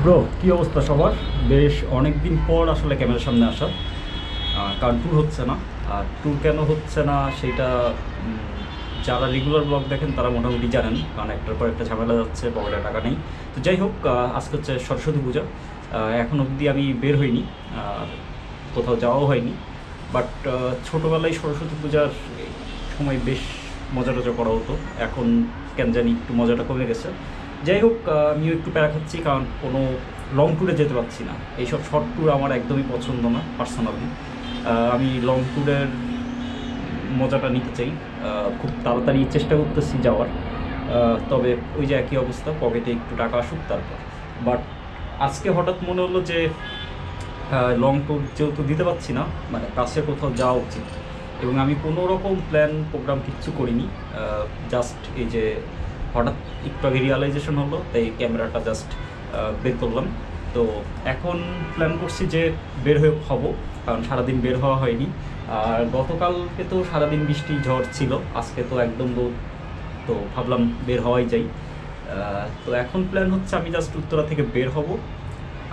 Bro কী অবস্থা সবার? বেশ অনেক দিন পর আসলে ক্যামেরার সামনে আসা, কারণ ট্যুর হচ্ছে না। আর ট্যুর কেন হচ্ছে না সেটা যারা রেগুলার ব্লগ দেখেন তারা মোটামুটি জানেন, কারণ একটার পর একটা ঝামেলা যাচ্ছে, পকেটে টাকা নেই। তো যাই হোক, আজকে হচ্ছে সরস্বতী পূজা, এখন অবধি আমি বের হইনি, কোথাও যাওয়াও হয়নি। বাট ছোটোবেলায় সরস্বতী পূজার সময় বেশ মজা টজা করা হতো, এখন কেন জানি একটু মজাটা কমে গেছে। যাই হোক, আমিও একটু প্যারা খাচ্ছি, কারণ কোনো লং ট্যুরে যেতে পারছি না। এইসব শর্ট ট্যুর আমার একদমই পছন্দ না পার্সোনালি। আমি লং ট্যুরের মজাটা নিতে চাই, খুব তাড়াতাড়ি চেষ্টা করতেছি যাওয়ার। তবে ওই যে একই অবস্থা, পকেটে একটু টাকা আসুক তারপর। বাট আজকে হঠাৎ মনে হলো যে লং ট্যুর যেহেতু দিতে পারছি না, মানে কাছে কোথাও যাওয়া উচিত। এবং আমি কোনো রকম প্ল্যান প্রোগ্রাম কিচ্ছু করিনি, জাস্ট এই যে হঠাৎ একটু আগে রিয়ালাইজেশন হলো, তাই ক্যামেরাটা জাস্ট বের করলাম। তো এখন প্ল্যান করছি যে বের হয়ে হব, কারণ সারাদিন বের হওয়া হয়নি। আর গতকালকে তো সারাদিন বৃষ্টি ঝড় ছিল, আজকে তো একদম রোদ, তো ভাবলাম বের হওয়াই যাই। তো এখন প্ল্যান হচ্ছে আমি জাস্ট উত্তরা থেকে বের হব,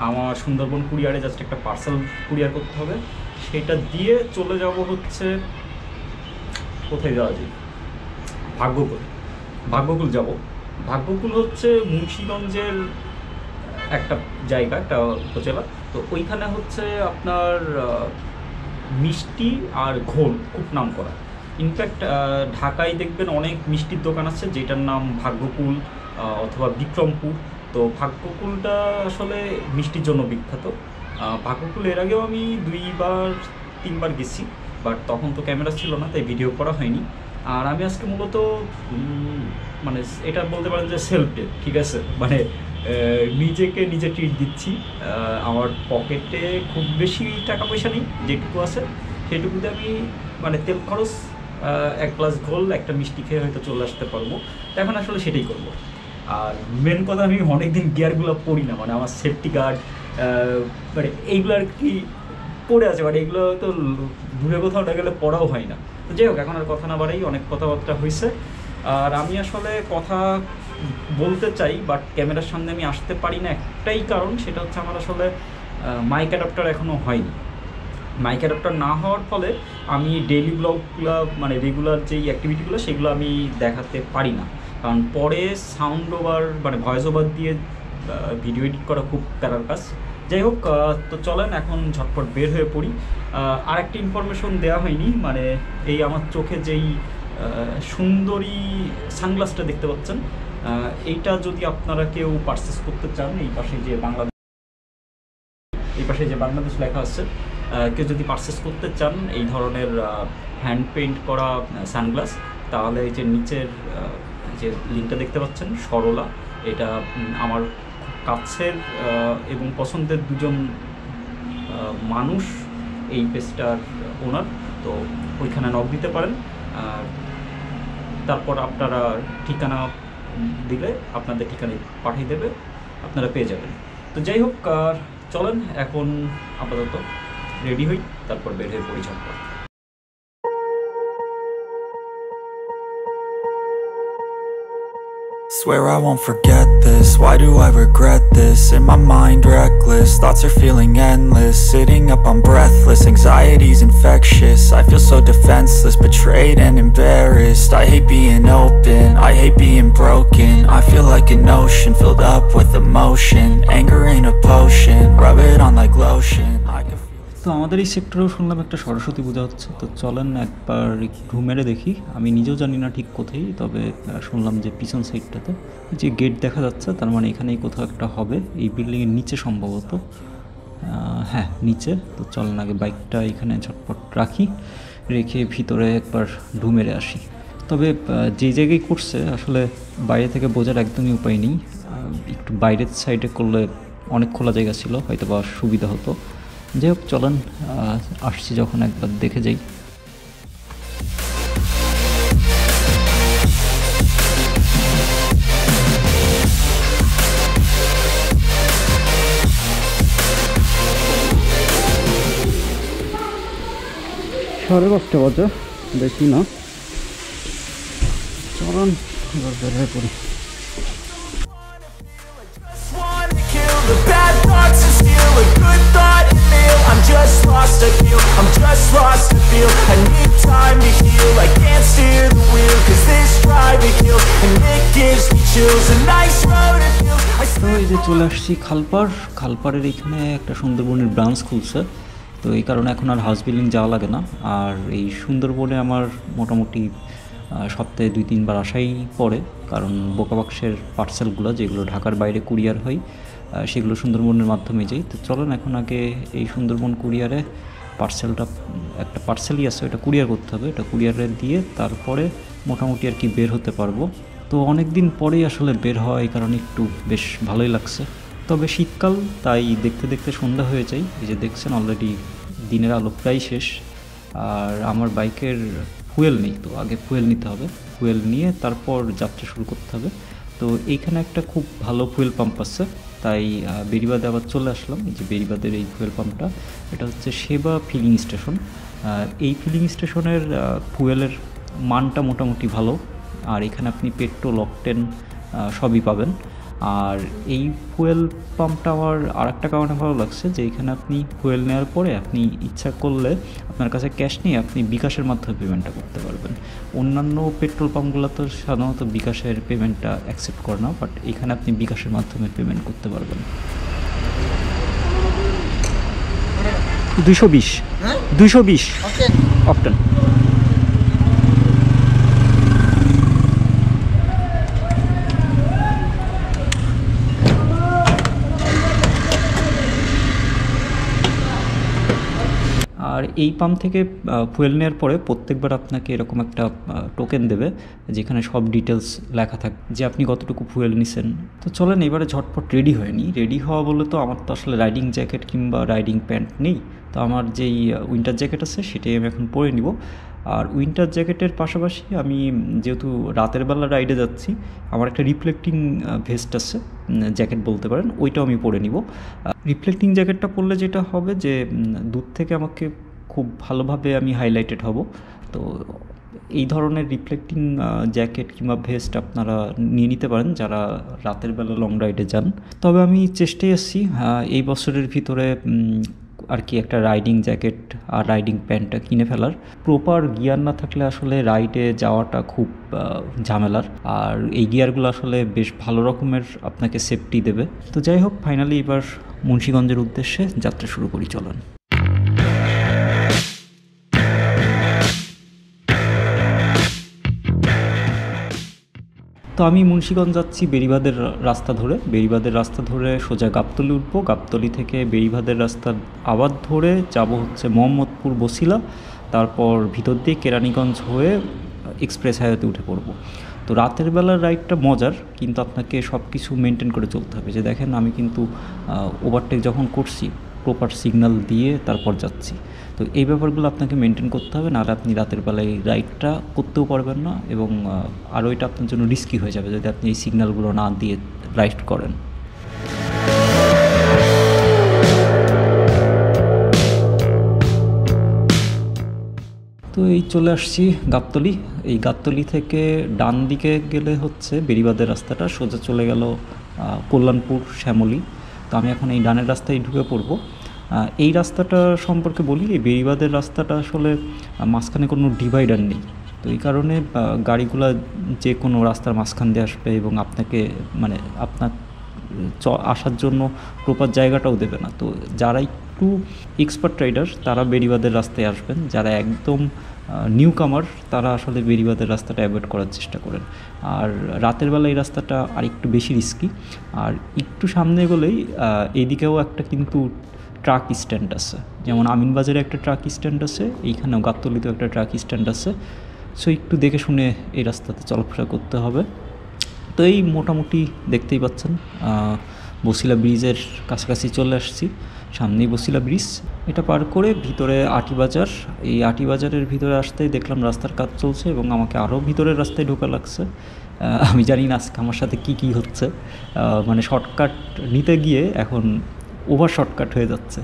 আমার সুন্দরবন কুরিয়ারে জাস্ট একটা পার্সেল কুরিয়ার করতে হবে, সেটা দিয়ে চলে যাব হচ্ছে কোথায় যাওয়া যায়, ভাগ্যকুল যাব। ভাগ্যকুল হচ্ছে মুন্সিগঞ্জের একটা জায়গা, একটা উপজেলা। তো ওইখানে হচ্ছে আপনার মিষ্টি আর ঘোল খুব নাম করা। ইনফ্যাক্ট ঢাকায় দেখবেন অনেক মিষ্টির দোকান আছে যেটার নাম ভাগ্যকুল অথবা বিক্রমপুর। তো ভাগ্যকুলটা আসলে মিষ্টির জন্য বিখ্যাত। ভাগ্যকুল এর আগেও আমি 2-3বার গেছি, বাট তখন তো ক্যামেরা ছিল না, তাই ভিডিও করা হয়নি। আর আমি আজকে মূলত মানে এটা বলতে পারেন যে সেলফ ডে, ঠিক আছে, মানে নিজেকে নিজে ট্রিট দিচ্ছি। আমার পকেটে খুব বেশি টাকা পয়সা নেই, যেটুকু আছে সেটুকুতে আমি মানে তেল খরচ, এক গ্লাস ঘোল, একটা মিষ্টি খেয়ে হয়তো চলে আসতে পারবো। এখন আসলে সেটাই করবো। আর মেন কথা, আমি অনেকদিন গিয়ারগুলো পরি না, মানে আমার সেফটি গার্ড মানে এইগুলো আর কি পড়ে আছে, মানে এগুলো তো দূরে কোথাও না গেলে পড়াও হয় না। তো যাই হোক, এখন আর কথা না বাড়াই, অনেক কথাবার্তা হয়েছে। আর আমি আসলে কথা বলতে চাই, বাট ক্যামেরার সামনে আমি আসতে পারি না একটাই কারণ, সেটা হচ্ছে আমার আসলে মাইক অ্যাডাপ্টার এখনও হয়নি। মাইক অ্যাডাপ্টার না হওয়ার ফলে আমি ডেইলি ব্লগগুলো, মানে রেগুলার যেই অ্যাক্টিভিটিগুলো সেগুলো আমি দেখাতে পারি না, কারণ পরে সাউন্ড ওভার মানে ভয়েস ওভার দিয়ে ভিডিও এডিট করা খুব প্যারার কাজ। যাই হোক, তো চলেন এখন ঝটপট বের হয়ে পড়ি। আরেকটা ইনফরমেশন দেওয়া হয়নি, মানে এই আমার চোখে যেই সুন্দরী সানগ্লাসটা দেখতে পাচ্ছেন, এইটা যদি আপনারা কেউ পারচেস করতে চান, এই পাশে যে বাংলাদেশ লেখা আছে, কেউ যদি পারচেস করতে চান এই ধরনের হ্যান্ড পেইন্ট করা সানগ্লাস, তাহলে এই যে নিচের যে লিঙ্কটা দেখতে পাচ্ছেন সরলা, এটা আমার কাছের এবং পছন্দের দুজন মানুষ এই পেজটার ওনার। তো ওইখানে নক দিতে পারেন, তারপর আপনারা ঠিকানা দিলে আপনাদের ঠিকানায় পাঠিয়ে দেবে, আপনারা পেয়ে যাবেন। তো যাই হোক, চলেন এখন আপাতত রেডি হই, তারপর বের হয়ে পড়ি ঝটপট। Swear I won't forget this, why do I regret this? In my mind reckless, thoughts are feeling endless. Sitting up I'm breathless, anxiety's infectious. I feel so defenseless, betrayed and embarrassed. I hate being open, I hate being broken. I feel like an ocean filled up with emotion. Anger ain't a potion, rub it on like lotion. তো আমাদের এই সেক্টরেও শুনলাম একটা সরস্বতী পূজা হচ্ছে, তো চলেন একবার একটু মেরে দেখি। আমি নিজেও জানি না ঠিক কোথায়, তবে শুনলাম যে পিছন সাইডটাতে যে গেট দেখা যাচ্ছে, তার মানে এখানেই কোথাও একটা হবে, এই বিল্ডিংয়ের নিচে সম্ভবত, হ্যাঁ নিচে। তো চলেন আগে বাইকটা এখানে ঝটপট রাখি, রেখে ভিতরে একবার মেরে আসি। তবে যে জায়গায় করছে আসলে বাইরে থেকে বোঝার একদমই উপায় নেই, একটু বাইরের সাইডে করলে অনেক খোলা জায়গা ছিল, হয়তো বা সুবিধা হতো। যাই হোক, চলেন আসছি যখন একবার দেখে যাই। সাড়ে 5টা বাজে, বেশি না, চলুন এবার বের হয়ে পড়ি। just lost, I feel I'm just lost to feel I need time to heal, I can't steer the wheel, cause this drive it kills, and it gives me chills, a nice road to feel. তো এই যে চলে আসছি খালপাড়ের এখানে একটা সুন্দরবনের branch খুলছে, তো এই কারণে এখন আর হাউস বিল্ডিং যাওয়া লাগে না। আর এই সুন্দরবনে আমার মোটামুটি সপ্তাহে 2-3 বার আসাই পড়ে, কারণ বোকাবাক্সের পার্সেলগুলো যেগুলো ঢাকার বাইরে কুরিয়ার হয় সেগুলো সুন্দরবনের মাধ্যমে যাই। তো চলেন এখন আগে এই সুন্দরবন কুরিয়ারে একটা পার্সেলই আছে, ওটা কুরিয়ার করতে হবে, এটা কুরিয়ারে দিয়ে তারপরে মোটামুটি আর কি বের হতে পারবো। তো অনেক দিন পরেই আসলে বের হয়, এই কারণে একটু বেশ ভালোই লাগছে। তবে শীতকাল, তাই দেখতে দেখতে সন্ধ্যা হয়ে যায়। এই যে দেখছেন অলরেডি দিনের আলো প্রায় শেষ। আর আমার বাইকের ফুয়েল নেই, তো আগে ফুয়েল নিতে হবে, ফুয়েল নিয়ে তারপর যাত্রা শুরু করতে হবে। তো এইখানে একটা খুব ভালো ফুয়েল পাম্প আছে, তাই বেড়িবাঁধে আবার চলে আসলাম। এই যে বেড়িবাঁধের এই ফুয়েল পাম্পটা, এটা হচ্ছে সেবা ফিলিং স্টেশন। এই ফিলিং স্টেশনের ফুয়েলের মানটা মোটামুটি ভালো, আর এখানে আপনি পেট্রোল, অকটেন সবই পাবেন। আর এই ফুয়েল পাম্পটা আমার আরেকটা কারণে ভালো লাগছে যে এখানে আপনি ফুয়েল নেওয়ার পরে আপনি ইচ্ছা করলে আপনার কাছে ক্যাশ নিয়ে আপনি বিকাশের মাধ্যমে পেমেন্টটা করতে পারবেন। অন্যান্য পেট্রোল পাম্পগুলো তো সাধারণত বিকাশের পেমেন্টটা অ্যাকসেপ্ট করে না, বাট এখানে আপনি বিকাশের মাধ্যমে পেমেন্ট করতে পারবেন। 220 অকটেন। আর এই পাম্প থেকে ফুয়েল নেওয়ার পরে প্রত্যেকবার আপনাকে এরকম একটা টোকেন দেবে, যেখানে সব ডিটেলস লেখা থাকবে যে আপনি কতটুকু ফুয়েল নিছেন। তো চলেন এবারে ঝটপট রেডি হয়নি। রেডি হওয়া বলে তো আমার তো আসলে রাইডিং জ্যাকেট কিংবা রাইডিং প্যান্ট নেই, তো আমার যেই উইন্টার জ্যাকেট আছে সেটাই আমি এখন পরে নিব। আর উইন্টার জ্যাকেটের পাশাপাশি আমি যেহেতু রাতের বেলা রাইডে যাচ্ছি, আমার একটা রিফ্লেক্টিং ভেস্ট আছে, জ্যাকেট বলতে পারেন, ওইটাও আমি পরে নিব। রিফ্লেক্টিং জ্যাকেটটা পরলে যেটা হবে যে দূর থেকে আমাকে খুব ভালোভাবে আমি হাইলাইটেড হব। তো এই ধরনের রিফ্লেক্টিং জ্যাকেট কিংবা ভেস্ট আপনারা নিয়ে নিতে পারেন যারা রাতের বেলা লং রাইডে যান। তবে আমি চেষ্টায় আসছি এই বছরের ভিতরে আর কি একটা রাইডিং জ্যাকেট আর রাইডিং প্যান্টটা কিনে ফেলার। প্রপার গিয়ার না থাকলে আসলে রাইডে যাওয়াটা খুব ঝামেলার, আর এই গিয়ারগুলো আসলে বেশ ভালো রকমের আপনাকে সেফটি দেবে। তো যাই হোক, ফাইনালি এবার মুন্সিগঞ্জের উদ্দেশ্যে যাত্রা শুরু করি, চলেন। তো আমি মুন্সিগঞ্জ যাচ্ছি বেড়িবাঁধের রাস্তা ধরে সোজা গাবতলী উঠবো। গাবতলী থেকে বেড়িবাঁধের রাস্তা আবার ধরে যাব হচ্ছে মোহাম্মদপুর বসিলা, তারপর ভিতর দিয়ে কেরানীগঞ্জ হয়ে এক্সপ্রেস হাইওয়েতে উঠে পড়বো। তো রাতের বেলার রাইডটা মজার, কিন্তু আপনাকে সব কিছু মেনটেন করে চলতে হবে। যে দেখেন আমি কিন্তু ওভারটেক যখন করছি প্রপার সিগন্যাল দিয়ে তারপর যাচ্ছি, তো এই ব্যাপারগুলো আপনাকে মেনটেন করতে হবে, নাহলে আপনি রাতের বেলায় রাইডটা করতেও পারবেন না, এবং আরও এটা আপনার জন্য রিস্কি হয়ে যাবে যদি আপনি এই সিগন্যালগুলো না দিয়ে রাইড করেন। তো এই চলে আসছি গাবতলী। এই গাবতলী থেকে ডান দিকে গেলে হচ্ছে বেড়িবাঁধের রাস্তাটা, সোজা চলে গেল কল্যাণপুর, শ্যামলী। তো আমি এখন এই ডানের রাস্তায় ঢুকে পড়বো। এই রাস্তাটা সম্পর্কে বলি, এই বেড়িবাঁধের রাস্তাটা আসলে মাঝখানে কোনো ডিভাইডার নেই, তো এই কারণে গাড়িগুলো যে কোনো রাস্তার মাঝখান দিয়ে আসবে এবং আপনাকে মানে আপনার আসার জন্য প্রপার জায়গাটাও দেবে না। তো যারা একটু এক্সপার্ট রাইডার তারা বেড়িবাঁধের রাস্তায় আসবেন, যারা একদম নিউ কামার তারা আসলে বেড়িবাঁধের রাস্তাটা অ্যাভয়েড করার চেষ্টা করেন। আর রাতের বেলা এই রাস্তাটা আর একটু বেশি রিস্কি। আর একটু সামনে গেলেই এইদিকেও একটা কিন্তু ট্রাক স্ট্যান্ড আছে, যেমন আমিনবাজারে একটা ট্রাক স্ট্যান্ড আছে, এইখানেও গাবতলীতেও একটা ট্রাক স্ট্যান্ড আছে। সো একটু দেখে শুনে এই রাস্তাতে চলাফেরা করতে হবে। তো এই মোটামুটি দেখতেই পাচ্ছেন বসিলা ব্রিজের কাছাকাছি চলে আসছি, সামনেই বসিলা ব্রিজ। এটা পার করে ভিতরে আটিবাজার, এই আটিবাজারের ভিতরে আসতেই দেখলাম রাস্তার কাজ চলছে এবং আমাকে আরও ভিতরের রাস্তায় ঢোকা লাগছে। আমি জানি না আজকে আমার সাথে কী কী হচ্ছে, মানে শর্টকাট নিতে গিয়ে এখন ওভার শর্টকাট হয়ে যাচ্ছে।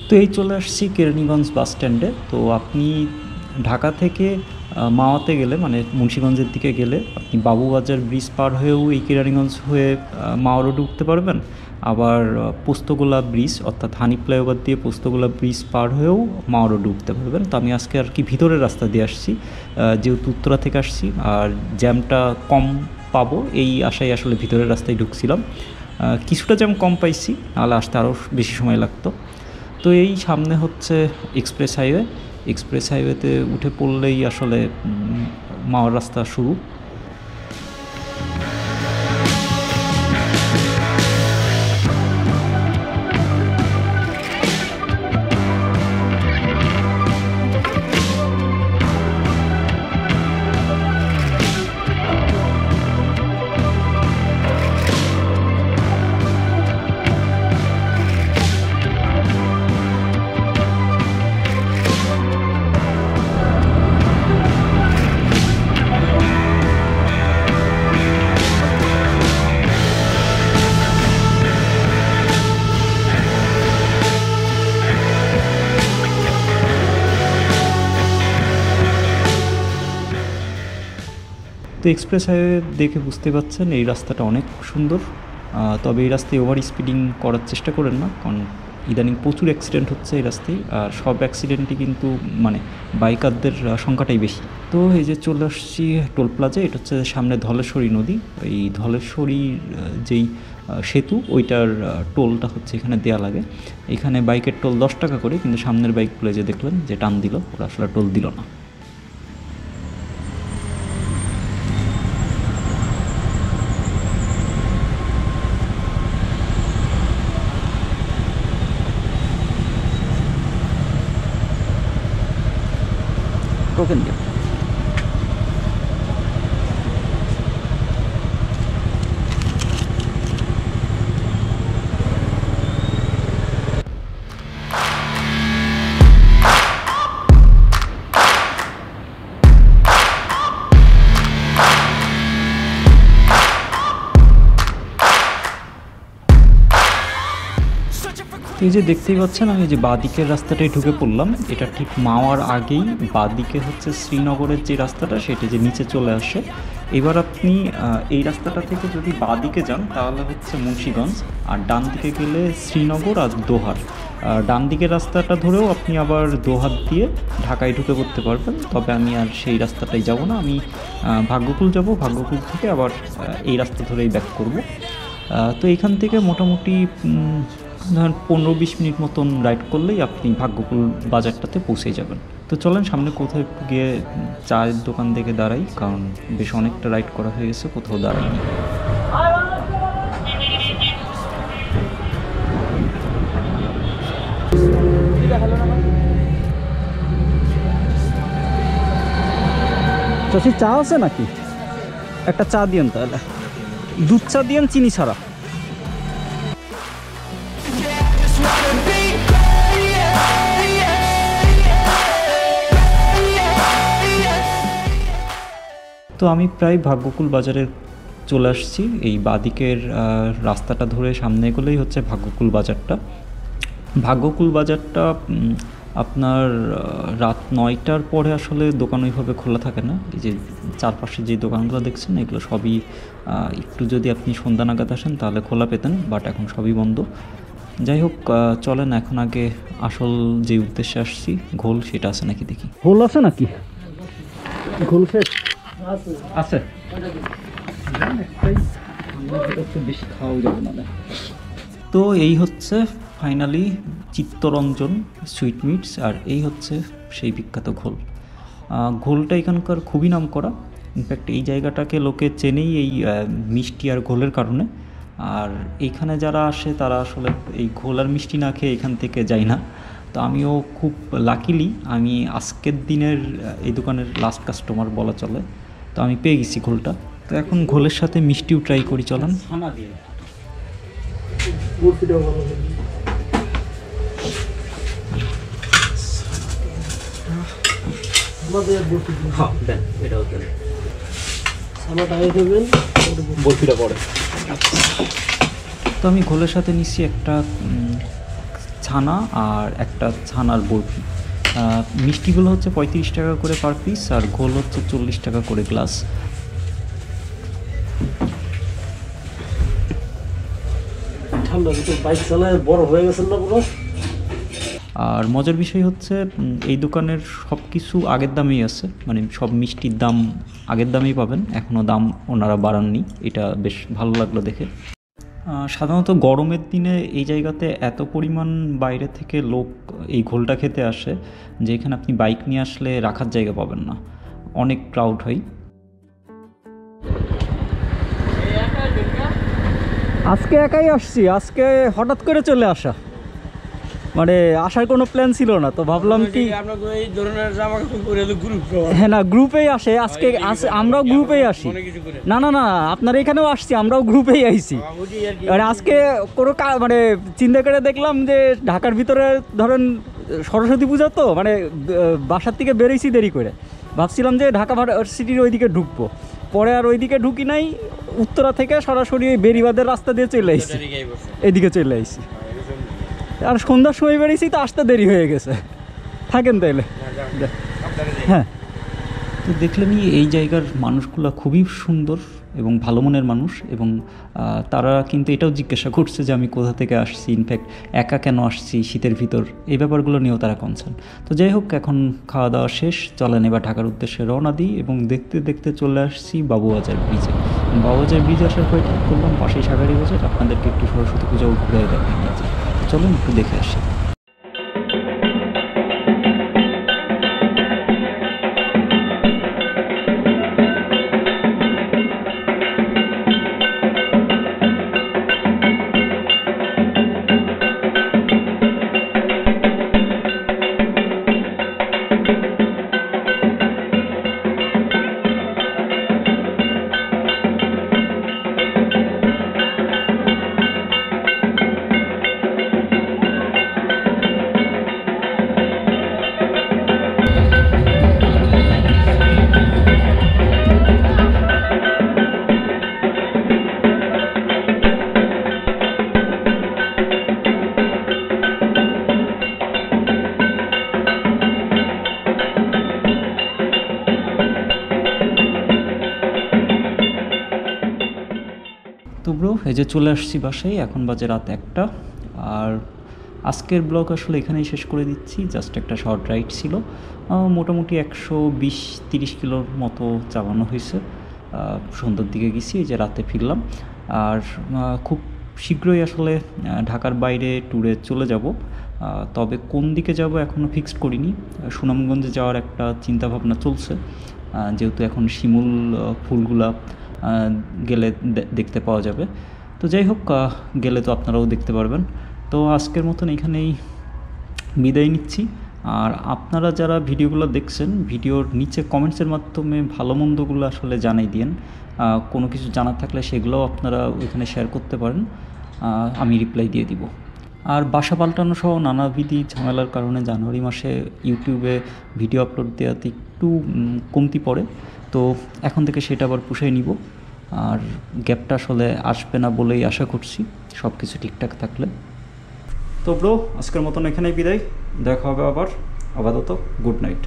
তো এই চলে আসছি কেরানীগঞ্জ বাস স্ট্যান্ডে। তো আপনি ঢাকা থেকে মাওয়াতে গেলে মানে মুন্সিগঞ্জের দিকে গেলে আপনি বাবুবাজার ব্রিজ পার হয়েও এই কেরানীগঞ্জ হয়ে মাওয়া রোডে উঠতে পারবেন। আবার পোস্তগোলা ব্রিজ অর্থাৎ হানি ফ্লাইওভার দিয়ে পোস্তগোলা ব্রিজ পার হয়েও মাওয়া রোডে উঠতে পারবেন। তো আমি আজকে আর কি ভিতরের রাস্তা দিয়ে আসছি, যেহেতু উত্তরা থেকে আসছি আর জ্যামটা কম পাবো এই আশায় আসলে ভিতরের রাস্তায় ঢুকছিলাম। কিছুটা জ্যাম কম পাইছি, নাহলে আসতে আরও বেশি সময় লাগতো। তো এই সামনে হচ্ছে এক্সপ্রেস হাইওয়ে, এক্সপ্রেস হাইওয়েতে উঠে পড়লেই আসলে মাওয়ার রাস্তা শুরু। তো এক্সপ্রেস হাইওয়ে দেখে বুঝতে পারছেন এই রাস্তাটা অনেক সুন্দর, তবে এই রাস্তায় ওভার স্পিডিং করার চেষ্টা করেন না, কারণ ইদানিং প্রচুর অ্যাক্সিডেন্ট হচ্ছে এই রাস্তায়। আর সব অ্যাক্সিডেন্টই কিন্তু মানে বাইকারদের সংখ্যাটাই বেশি। তো এই যে চলে আসছি টোল প্লাজা, এটা হচ্ছে সামনে ধলেশ্বরী নদী। এই ধলেশ্বরীর যেই সেতু ওইটার টোলটা হচ্ছে এখানে দেয়া লাগে। এখানে বাইকের টোল 10 টাকা করে, কিন্তু সামনের বাইকগুলো যে দেখলেন যে টান দিল ওরা আসলে টোল দিল না। টোকেন দিও। এই যে দেখতেই পাচ্ছেন আমি যে বাঁদিকের রাস্তাটায় ঢুকে পড়লাম, এটা ঠিক মাওয়ার আগেই বাঁদিকে হচ্ছে শ্রীনগরের যে রাস্তাটা সেটা যে নিচে চলে আসে। এবার আপনি এই রাস্তাটা থেকে যদি বাঁদিকে যান তাহলে হচ্ছে মুন্সিগঞ্জ, আর ডান দিকে গেলে শ্রীনগর আর দোহার। ডান দিকের রাস্তাটা ধরেও আপনি আবার দোহার দিয়ে ঢাকায় ঢুকে পড়তে পারবেন। তবে আমি আর সেই রাস্তাটাই যাব না, আমি ভাগ্যকুল যাব, ভাগ্যকুল থেকে আবার এই রাস্তা ধরেই ব্যাক করব। তো এখান থেকে মোটামুটি ধরেন 15-20 মিনিট মতন রাইড করলেই আপনি ভাগ্যকুল বাজারটাতে পৌঁছে যাবেন। তো চলেন সামনে কোথাও একটু গিয়ে চায়ের দোকান দেখে দাঁড়াই, কারণ বেশ অনেকটা রাইড করা হয়ে গেছে, কোথাও দাঁড়াইনি। চাষি চা আছে নাকি? একটা চা দিয়েন তাহলে, দুধ চা দিয়েন চিনি ছাড়া। তো আমি প্রায় ভাগ্যকুল বাজারে চলে আসছি। এই বাঁদিকের রাস্তাটা ধরে সামনে এগোলেই হচ্ছে ভাগ্যকুল বাজারটা। ভাগ্যকুল বাজারটা আপনার রাত 9টার পরে আসলে দোকান ওইভাবে খোলা থাকে না। এই যে চারপাশে যে দোকানগুলো দেখছেন এগুলো সবই একটু যদি আপনি সন্ধ্যা নাগাদ আসেন তাহলে খোলা পেতেন, বাট এখন সবই বন্ধ। যাই হোক, চলেন এখন আগে আসল যে উদ্দেশ্যে আসছি ঘোল সেটা আছে নাকি দেখি। ঘোল আছে নাকি? ঘোল শেষ আছে, বেশি খাওয়া যাবে না। তো এই হচ্ছে ফাইনালি চিত্তরঞ্জন সুইট মিটস, আর এই হচ্ছে সেই বিখ্যাত ঘোল। ঘোলটা এখানকার খুবই নাম করা। ইনফ্যাক্ট এই জায়গাটাকে লোকে চেনেই এই মিষ্টি আর ঘোলের কারণে। আর এইখানে যারা আসে তারা আসলে এই ঘোল আর মিষ্টি না খেয়ে এখান থেকে যায় না। তো আমিও খুব লাকিলি আমি আজকের দিনের এই দোকানের লাস্ট কাস্টমার বলা চলে। তো আমি পেয়ে গেছি ঘোলটা। তো এখন ঘোলের সাথে মিষ্টিও ট্রাই করি, চলেন। তো আমি ঘোলের সাথে নিচ্ছি একটা ছানা আর একটা ছানার বরফি। মিষ্টিগুলো হচ্ছে 35 টাকা করে পার পিস, আর ঘোল হচ্ছে 40 টাকা করে গ্লাস। ঠান্ডা বাইক চালায় বড় হয়ে গেছেন না পুরো। আর মজার বিষয় হচ্ছে এই দোকানের সব কিছু আগের দামেই আছে, মানে সব মিষ্টির দাম আগের দামেই পাবেন, এখনও দাম ওনারা বাড়াননি, এটা বেশ ভালো লাগলো দেখে। সাধারণত গরমের দিনে এই জায়গাতে এত পরিমাণ বাইরে থেকে লোক এই ঘোলটা খেতে আসে যে এখানে আপনি বাইক নিয়ে আসলে রাখার জায়গা পাবেন না, অনেক ক্রাউড হয়। আজকে একাই আসছি, আজকে হঠাৎ করে চলে আসা, মানে আসার কোনো প্ল্যান ছিল না, তো ভাবলাম কি হ্যাঁ না গ্রুপেই আসে আজকে, আমরাও গ্রুপেই আসি। না না না আপনার এখানেও আসছি, আমরাও গ্রুপেই আইছি। আর আজকে কোনো মানে চিন্তা করে দেখলাম যে ঢাকার ভিতরে ধরেন সরস্বতী পূজা, তো মানে বাসার থেকে বেরোইছি দেরি করে, ভাবছিলাম যে ঢাকা ভার্সিটির ওইদিকে ঢুকবো, পরে আর ওইদিকে ঢুকি নাই, উত্তরা থেকে সরাসরি ওই বেরিবাদের রাস্তা দিয়ে চলে আসছি, এদিকে চলে আসছি। আর সন্ধ্যার সময় বেরিয়েছি তো আসতে দেরি হয়ে গেছে। থাকেন তাইলে। হ্যাঁ, তো দেখলেনই এই জায়গার মানুষগুলো খুবই সুন্দর এবং ভালো মনের মানুষ, এবং তারা কিন্তু এটাও জিজ্ঞাসা করছে যে আমি কোথা থেকে আসছি, ইনফ্যাক্ট একা কেন আসছি শীতের ভিতর, এই ব্যাপারগুলো নিয়েও তারা কনসার্ন। তো যাই হোক, এখন খাওয়া দাওয়া শেষ, চলেন এবার ঢাকার উদ্দেশ্যে রওনা দিই, এবং দেখতে দেখতে চলে আসছি বাবুবাজার ব্রিজে। বাবুবাজার ব্রিজ আসার পরে ঠিক করলাম পাশেই সাগারি বাজার, আপনাদেরকে একটু সরস্বতী পূজাও ঘুরে দেখে নিয়েছি, চলুন একটু দেখে আসি। তো ব্রো, এই যে চলে আসছি বাসায়, এখন বাজে রাত 1টা। আর আজকের ব্লগ আসলে এখানেই শেষ করে দিচ্ছি, জাস্ট একটা শর্ট রাইড ছিল, মোটামুটি 120-30 কিলোর মতো চালানো হয়েছে। সন্ধ্যার দিকে গেছি, এই যে রাতে ফিরলাম। আর খুব শীঘ্রই আসলে ঢাকার বাইরে ট্যুরে চলে যাব, তবে কোন দিকে যাব এখনও ফিক্সড করিনি। সুনামগঞ্জে যাওয়ার একটা চিন্তাভাবনা চলছে, যেহেতু এখন শিমুল ফুলগুলা গেলে দেখতে পাওয়া যাবে। তো যাই হোক, গেলে তো আপনারাও দেখতে পারবেন। তো আজকের মতন এখানেই বিদায় নিচ্ছি। আর আপনারা যারা ভিডিওগুলো দেখছেন, ভিডিওর নিচে কমেন্টসের মাধ্যমে ভালো মন্দগুলো আসলে জানাই দিন, কোনো কিছু জানার থাকলে সেগুলোও আপনারা ওইখানে শেয়ার করতে পারেন, আমি রিপ্লাই দিয়ে দিব। আর বাসা পাল্টানো সহ নানাবিধি ঝামেলার কারণে জানুয়ারি মাসে ইউটিউবে ভিডিও আপলোড দেওয়াতে একটু কমতি পড়ে, তো এখন থেকে সেটা আবার পুষাই নিব। আর গ্যাপটা আসলে আসবে না বলেই আশা করছি, সব কিছু ঠিকঠাক থাকলে। তো ব্রো, আজকের মতন এখানেই বিদায়, দেখা হবে আবার। আপাতত গুড নাইট।